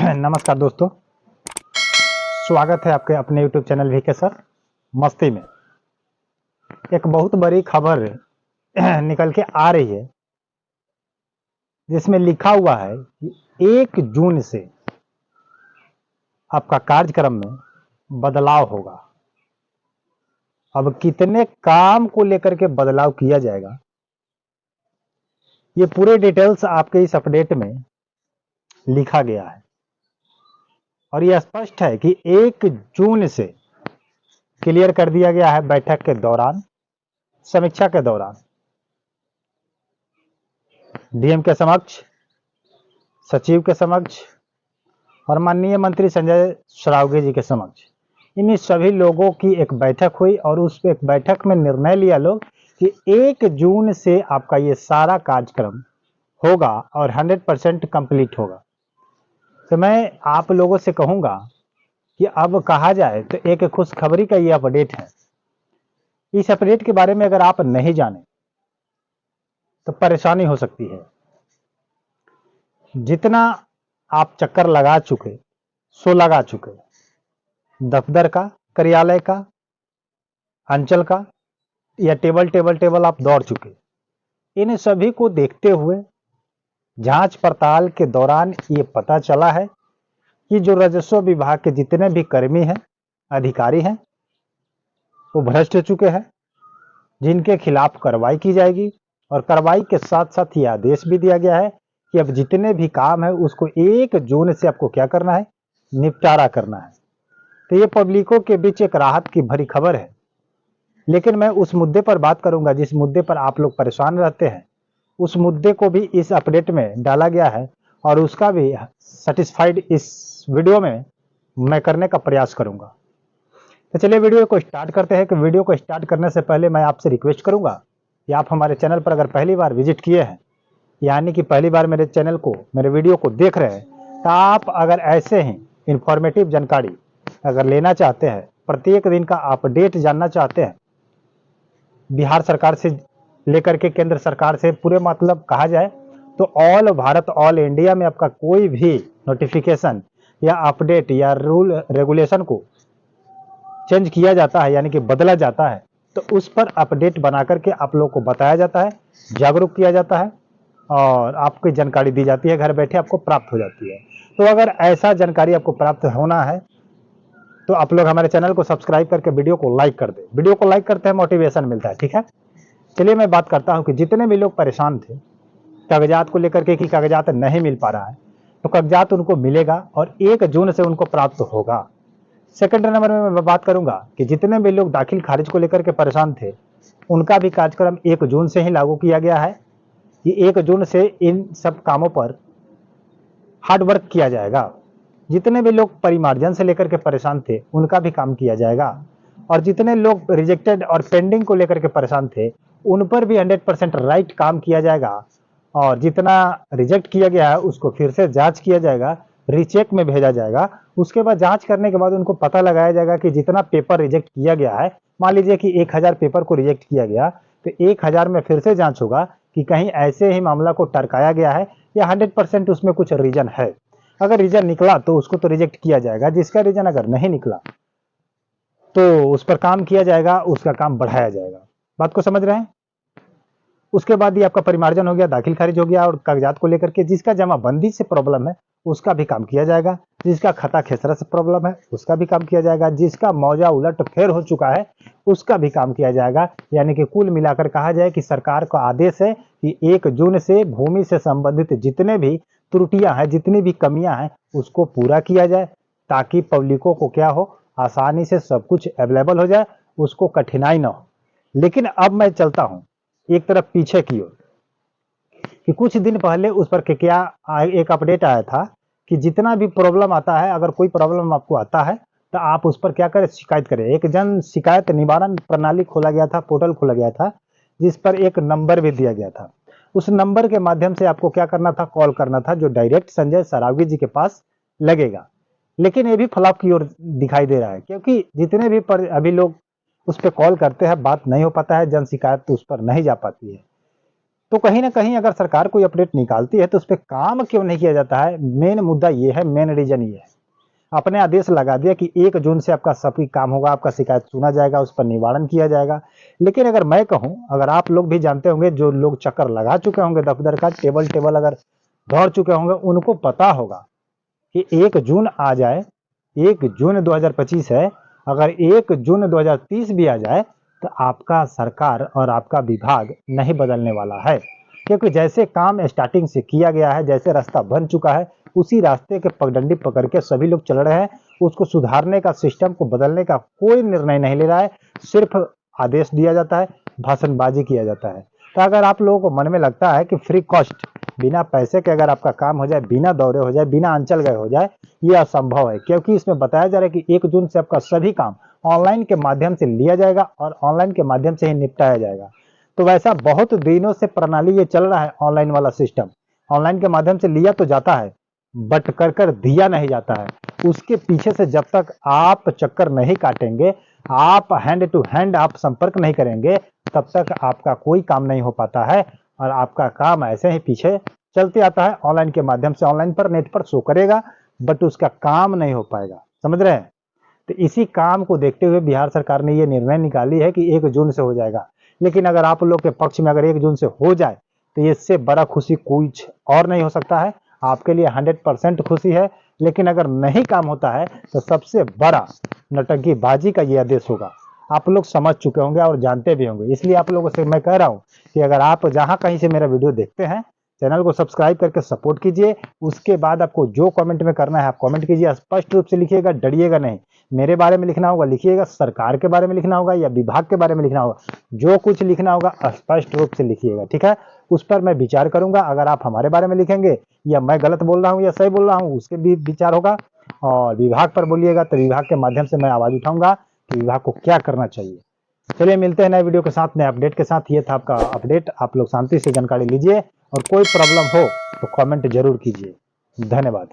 नमस्कार दोस्तों, स्वागत है आपके अपने YouTube चैनल वीके सर मस्ती में। एक बहुत बड़ी खबर निकल के आ रही है जिसमें लिखा हुआ है कि 1 जून से आपका कार्यक्रम में बदलाव होगा। अब कितने काम को लेकर के बदलाव किया जाएगा, ये पूरे डिटेल्स आपके इस अपडेट में लिखा गया है और यह स्पष्ट है कि 1 जून से क्लियर कर दिया गया है। बैठक के दौरान, समीक्षा के दौरान डीएम के समक्ष, सचिव के समक्ष और माननीय मंत्री संजय सरावगी जी के समक्ष इन्हीं सभी लोगों की एक बैठक हुई और उस एक बैठक में निर्णय लिया लोग कि 1 जून से आपका ये सारा कार्यक्रम होगा और 100% कंप्लीट होगा। तो मैं आप लोगों से कहूंगा कि अब कहा जाए तो एक खुशखबरी का ये अपडेट है। इस अपडेट के बारे में अगर आप नहीं जाने तो परेशानी हो सकती है। जितना आप चक्कर लगा चुके सो लगा चुके, दफ्तर का, कार्यालय का, अंचल का या टेबल आप दौड़ चुके, इन सभी को देखते हुए जांच पड़ताल के दौरान ये पता चला है कि जो राजस्व विभाग के जितने भी कर्मी हैं, अधिकारी हैं, वो भ्रष्ट हो चुके हैं, जिनके खिलाफ कार्रवाई की जाएगी। और कार्रवाई के साथ साथ ये आदेश भी दिया गया है कि अब जितने भी काम है उसको 1 जून से आपको क्या करना है, निपटारा करना है। तो ये पब्लिकों के बीच एक राहत की भरी खबर है। लेकिन मैं उस मुद्दे पर बात करूंगा जिस मुद्दे पर आप लोग परेशान रहते हैं, उस मुद्दे को भी इस अपडेट में डाला गया है और उसका भी सेटिस्फाइड इस वीडियो में मैं करने का प्रयास करूंगा। तो चलिए वीडियो को स्टार्ट करते हैं। कि वीडियो को स्टार्ट करने से पहले मैं आपसे रिक्वेस्ट करूंगा कि आप हमारे चैनल पर अगर पहली बार विजिट किए हैं, यानी कि पहली बार मेरे चैनल को, मेरे वीडियो को देख रहे हैं, तो आप अगर ऐसे ही इंफॉर्मेटिव जानकारी अगर लेना चाहते हैं, प्रत्येक दिन का अपडेट जानना चाहते हैं, बिहार सरकार से लेकर के केंद्र सरकार से, पूरे मतलब कहा जाए तो ऑल भारत, ऑल इंडिया में आपका कोई भी नोटिफिकेशन या अपडेट या रूल रेगुलेशन को चेंज किया जाता है, यानी कि बदला जाता है, तो उस पर अपडेट बना करके आप लोगों को बताया जाता है, जागरूक किया जाता है और आपको जानकारी दी जाती है, घर बैठे आपको प्राप्त हो जाती है। तो अगर ऐसा जानकारी आपको प्राप्त होना है तो आप लोग हमारे चैनल को सब्सक्राइब करके वीडियो को लाइक कर दे। वीडियो को लाइक करते हैं, मोटिवेशन मिलता है, ठीक है। चलिए मैं बात करता हूं कि जितने भी लोग परेशान थे कागजात को लेकर के कि कागजात नहीं मिल पा रहा है, तो कागजात उनको मिलेगा और 1 जून से उनको प्राप्त होगा। सेकंड नंबर में मैं बात करूंगा कि जितने भी लोग दाखिल खारिज को लेकर के परेशान थे, उनका भी कार्यक्रम 1 जून से ही लागू किया गया है कि 1 जून से इन सब कामों पर हार्ड वर्क किया जाएगा। जितने भी लोग परिमार्जन से लेकर के परेशान थे, उनका भी काम किया जाएगा और जितने लोग रिजेक्टेड और पेंडिंग को लेकर के परेशान थे, उन पर भी 100% राइट काम किया जाएगा और जितना रिजेक्ट किया गया है उसको फिर से जांच किया जाएगा, रीचेक में भेजा जाएगा। उसके बाद जांच करने के बाद उनको पता लगाया जाएगा कि जितना पेपर रिजेक्ट किया गया है, मान लीजिए कि 1000 पेपर को रिजेक्ट किया गया, तो 1000 में फिर से जांच होगा कि कहीं ऐसे ही मामला को टरकाया गया है या 100% उसमें कुछ रीजन है। अगर रीजन निकला तो उसको तो रिजेक्ट किया जाएगा, जिसका रीजन अगर नहीं निकला तो उस पर काम किया जाएगा, उसका काम बढ़ाया जाएगा। बात को समझ रहे हैं। उसके बाद ये आपका परिमार्जन हो गया, दाखिल खारिज हो गया और कागजात को लेकर के जिसका जमाबंदी से प्रॉब्लम है उसका भी काम किया जाएगा, जिसका खता खेसरा से प्रॉब्लम है उसका भी काम किया जाएगा, जिसका मौजा उलट फेर हो चुका है उसका भी काम किया जाएगा। यानी कि कुल मिलाकर कहा जाए कि सरकार का आदेश है कि 1 जून से भूमि से संबंधित जितने भी त्रुटियां हैं, जितनी भी कमियां हैं, उसको पूरा किया जाए ताकि पब्लिकों को क्या हो, आसानी से सब कुछ अवेलेबल हो जाए, उसको कठिनाई ना हो। लेकिन अब मैं चलता हूं एक तरफ पीछे की ओर कि कुछ दिन पहले उस पर क्या एक अपडेट आया था कि जितना भी प्रॉब्लम आता है, अगर कोई प्रॉब्लम आपको आता है तो आप उस पर क्या करें, शिकायत करें। एक जन शिकायत निवारण प्रणाली खोला गया था, पोर्टल खोला गया था, जिस पर एक नंबर भी दिया गया था। उस नंबर के माध्यम से आपको क्या करना था, कॉल करना था, जो डायरेक्ट संजय सरावगी जी के पास लगेगा। लेकिन ये भी फ्लॉप की ओर दिखाई दे रहा है, क्योंकि जितने भी अभी लोग उस पर कॉल करते हैं बात नहीं हो पाता है, जन शिकायत तो उस पर नहीं जा पाती है। तो कहीं ना कहीं अगर सरकार कोई अपडेट निकालती है तो उस पर काम क्यों नहीं किया जाता है? मेन मुद्दा ये है, मेन रीजन ये है। आपने आदेश लगा दिया कि 1 जून से आपका सभी काम होगा, आपका शिकायत सुना जाएगा, उस पर निवारण किया जाएगा। लेकिन अगर मैं कहूं, अगर आप लोग भी जानते होंगे, जो लोग चक्कर लगा चुके होंगे दफ्तर का, टेबल अगर दौड़ चुके होंगे, उनको पता होगा कि 1 जून आ जाए, 1 जून 2025 है, अगर 1 जून 2030 भी आ जाए तो आपका सरकार और आपका विभाग नहीं बदलने वाला है। क्योंकि जैसे काम स्टार्टिंग से किया गया है, जैसे रास्ता बन चुका है, उसी रास्ते के पगडंडी पकड़ के सभी लोग चल रहे हैं। उसको सुधारने का, सिस्टम को बदलने का कोई निर्णय नहीं ले रहा है, सिर्फ आदेश दिया जाता है, भाषणबाजी किया जाता है। तो अगर आप लोगों को मन में लगता है कि फ्री कॉस्ट, बिना पैसे के अगर आपका काम हो जाए, बिना दौरे हो जाए, बिना अंचल गए हो जाए, ये असंभव है। क्योंकि इसमें बताया जा रहा है कि 1 जून से आपका सभी काम ऑनलाइन के माध्यम से लिया जाएगा और ऑनलाइन के माध्यम से ही निपटाया जाएगा। तो वैसा बहुत दिनों से प्रणाली ये चल रहा है, ऑनलाइन वाला सिस्टम। ऑनलाइन के माध्यम से लिया तो जाता है, बट कर दिया नहीं जाता है। उसके पीछे से जब तक आप चक्कर नहीं काटेंगे, आप हैंड टू हैंड आप संपर्क नहीं करेंगे, तब तक आपका कोई काम नहीं हो पाता है और आपका काम ऐसे ही पीछे चलते आता है। ऑनलाइन के माध्यम से, ऑनलाइन पर, नेट पर शो करेगा, बट उसका काम नहीं हो पाएगा। समझ रहे हैं? तो इसी काम को देखते हुए बिहार सरकार ने ये निर्णय निकाली है कि 1 जून से हो जाएगा। लेकिन अगर आप लोग के पक्ष में अगर 1 जून से हो जाए तो इससे बड़ा खुशी कुछ और नहीं हो सकता है। आपके लिए 100% खुशी है। लेकिन अगर नहीं काम होता है तो सबसे बड़ा नौटंकीबाजी का ये आदेश होगा। आप लोग समझ चुके होंगे और जानते भी होंगे। इसलिए आप लोगों से मैं कह रहा हूँ कि अगर आप जहाँ कहीं से मेरा वीडियो देखते हैं, चैनल को सब्सक्राइब करके सपोर्ट कीजिए। उसके बाद आपको जो कमेंट में करना है आप कमेंट कीजिए, स्पष्ट रूप से लिखिएगा, डरिएगा नहीं। मेरे बारे में लिखना होगा लिखिएगा, सरकार के बारे में लिखना होगा या विभाग के बारे में लिखना होगा, जो कुछ लिखना होगा स्पष्ट रूप से लिखिएगा, ठीक है? उस पर मैं विचार करूंगा। अगर आप हमारे बारे में लिखेंगे या मैं गलत बोल रहा हूँ या सही बोल रहा हूँ, उसके भी विचार होगा। और विभाग पर बोलिएगा तो विभाग के माध्यम से मैं आवाज उठाऊंगा कि विभाग को क्या करना चाहिए। चलिए मिलते हैं नए वीडियो के साथ, नए अपडेट के साथ। ये था आपका अपडेट। आप लोग शांति से जानकारी लीजिए और कोई प्रॉब्लम हो तो कमेंट जरूर कीजिए। धन्यवाद।